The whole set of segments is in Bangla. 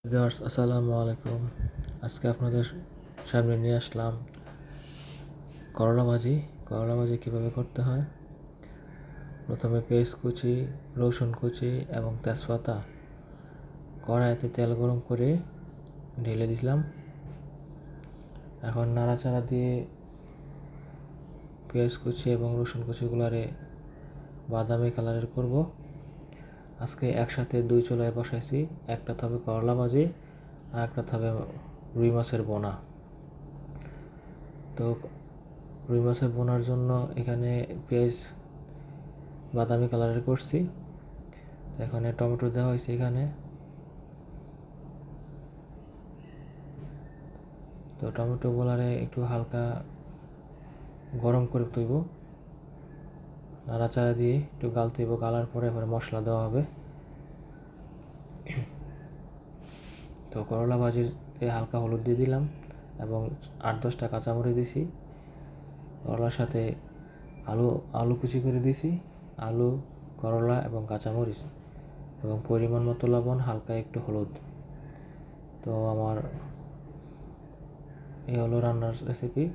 ভিউয়ার্স আসসালামু আলাইকুম। আজকে আপনাদের সামনে নিয়ে আসলাম করলা ভাজি। করলা ভাজি কীভাবে করতে হয়। প্রথমে পেঁয়াজ কুচি, রসুন কুচি এবং তেজপাতা কড়াইতে তেল গরম করে ঢেলে দিলাম। এখন নাড়াচাড়া দিয়ে পেঁয়াজ কুচি এবং রসুন কুচিগুলারে বাদামি কালারের করব। আজকে একসাথে দুই চুলায় বসাইছি, একটা হবে করলা ভাজি আর একটা হবে রুই মাছের বোনা। তো রুই মাছের বোনার জন্য এখানে পেঁয়াজ বাদামি কালারের করছি। এখানে টমেটো দেওয়া হয়েছে। এখানে তো টমেটোগুলারে একটু হালকা গরম করে তুইব, নাড়াচাড়া দিয়ে একটু গাল তুইব, গালার পরে মশলা দেওয়া হবে। তো করলা ভাজিতে হালকা হলুদ দিয়ে দিলাম এবং 8-10টা কাঁচামরিচ দিছি। করলার সাথে আলু কুচি করে দিছি, আলু, করলা এবং কাঁচামরিচ এবং পরিমাণ মতো লবণ, হালকা একটু হলুদ। তো আমার এই হলো রান্নার রেসিপি।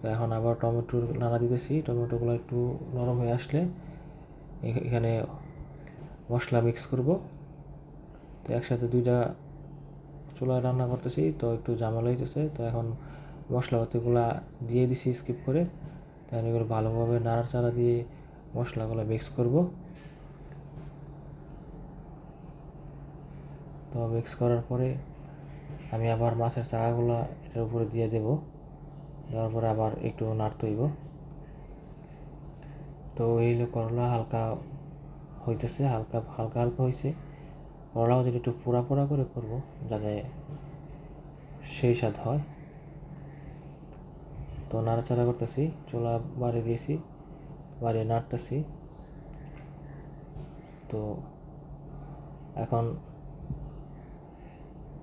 তো এখন আবার টমেটোর নাড়া দিতেছি। টমেটোগুলো একটু নরম হয়ে আসলে এখানে মশলা মিক্স করব। তো একসাথে দুইটা চুলায় রান্না করতেছি, তো একটু ঝামেলা হইতেছে। তো এখন মশলাপাতিগুলো দিয়ে দিছি স্কিপ করে। তাহলে এগুলো ভালোভাবে নাড়াচাড়া দিয়ে মশলাগুলো মিক্স করব। তো মিক্স করার পরে আমি আবার মাছের চাকাগুলো এটার উপরে দিয়ে দেব। দেওয়ার পরে আবার একটু নাড়তে হইব। তো এই করলা হালকা হইতেছে, হালকা হালকা হালকা হয়েছে। করলাও যদি একটু পোড়া পোড়া করে করব, যাতে সেই স্বাদ হয়। তো নাড়াচাড়া করতেছি, চুলা বাড়িয়ে দিয়েছি, বাড়িয়ে নাড়তেছি। তো এখন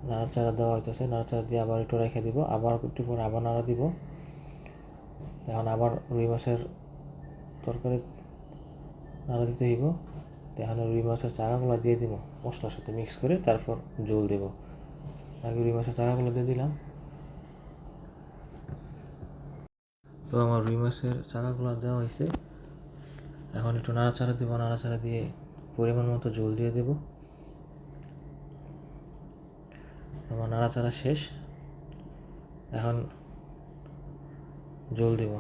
নাড়াচাড়া দেওয়া হইতেছে, নাড়াচাড়া দিয়ে আবার একটু রেখে দিব, আবার একটু পরে আবার নাড়া দিব। এখন আবার রুই মাছের তরকারি নাড়া দিতে হইব। এখানে রুই মাছের চাকাগুলো দিয়ে দিব মশলার সাথে মিক্স করে, তারপর জল দেব। আগে রুই মাছের চাকাগুলো দিয়ে দিলাম। তো আমার রুই মাছের চাকাগুলো দেওয়া হয়েছে। এখন একটু নাড়াচাড়া দিব, নাড়াচাড়া দিয়ে পরিমাণ মতো জল দিয়ে দেব। আমার নাড়াচাড়া শেষ। এখন জল দেব,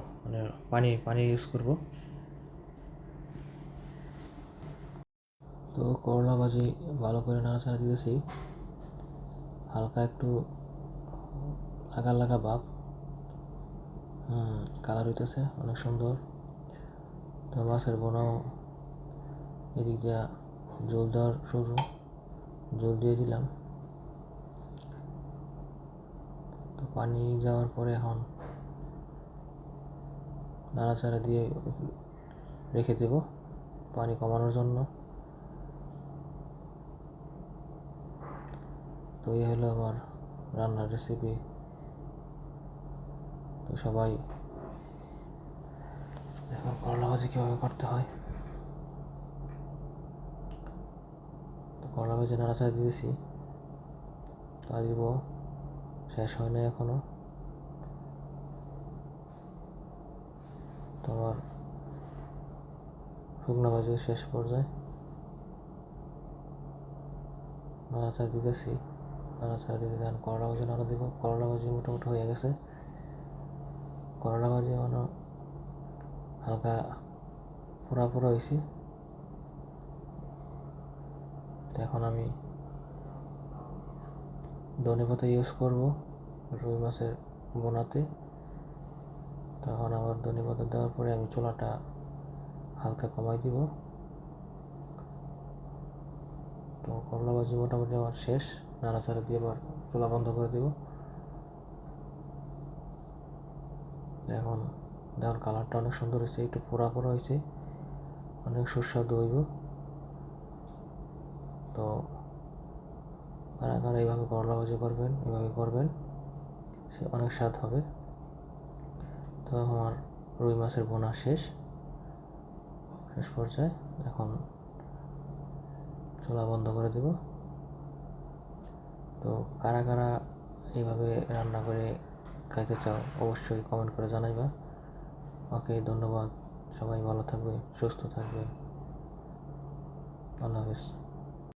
মানে পানি ইউজ করব। তো করলা ভাজি ভালো করে নাড়াচাড়া দিতেছি, হালকা একটু লাগা লাগা ভাব। কালার হইতেছে অনেক সুন্দর। তো মাছের বোনাও এদিক দিয়া জল দেওয়ার শুরু, জল দিয়ে দিলাম। তো পানি যাওয়ার পরে এখন নাড়াচাড়া দিয়ে রেখে দেব পানি কমানোর জন্য। তো এই হলো আমার রান্নার রেসিপি। তো সবাই এখন করলা ভাজি কীভাবে করতে হয়। তো করলা ভাজি নাড়াচাড়া দিয়েছি, তা দিব, শেষ হয় না এখনো। তো আমার শুকনো ভাজির শেষ পর্যায়ে নাড়াচাড়া দিতেছি, নাড়াচাড়া দিতে দেন করলা ভাজি নাড়া দিব। করলা ভাজি মোটামুটি হয়ে গেছে। করলা ভাজি মানে হালকা পোড়া পোড়া হয়েছে। এখন আমি ধনেপাতা ইউজ করব রুই মাছের বোনাতে। তখন আবার ধনেপাতা দেওয়ার পরে আমি চুলাটা হালকা কমাই দিব। তো করলা ভাজি মোটামুটি আমার শেষ। নাড়াচাড়া দিয়ে আবার চুলা বন্ধ করে দেব। এখন দেখুন কালারটা অনেক সুন্দর হয়েছে, একটু পোড়া পোড়া হয়েছে, অনেক সুস্বাদু হইব। তো কারা কারা এইভাবে করলা ভাজি করবেন, এভাবে করবেন, সে অনেক স্বাদ হবে। তো আমার রুই মাছের বোনা শেষ পর্যায়ে। এখন চুলা বন্ধ করে দেব। তো তো কারা কারা এইভাবে রান্না করে খাইতে চাও অবশ্যই কমেন্ট করে জানাইবা। ওকে, ধন্যবাদ। সবাই ভালো থাকবে, সুস্থ থাকবে। আল্লাহ হাফেজ।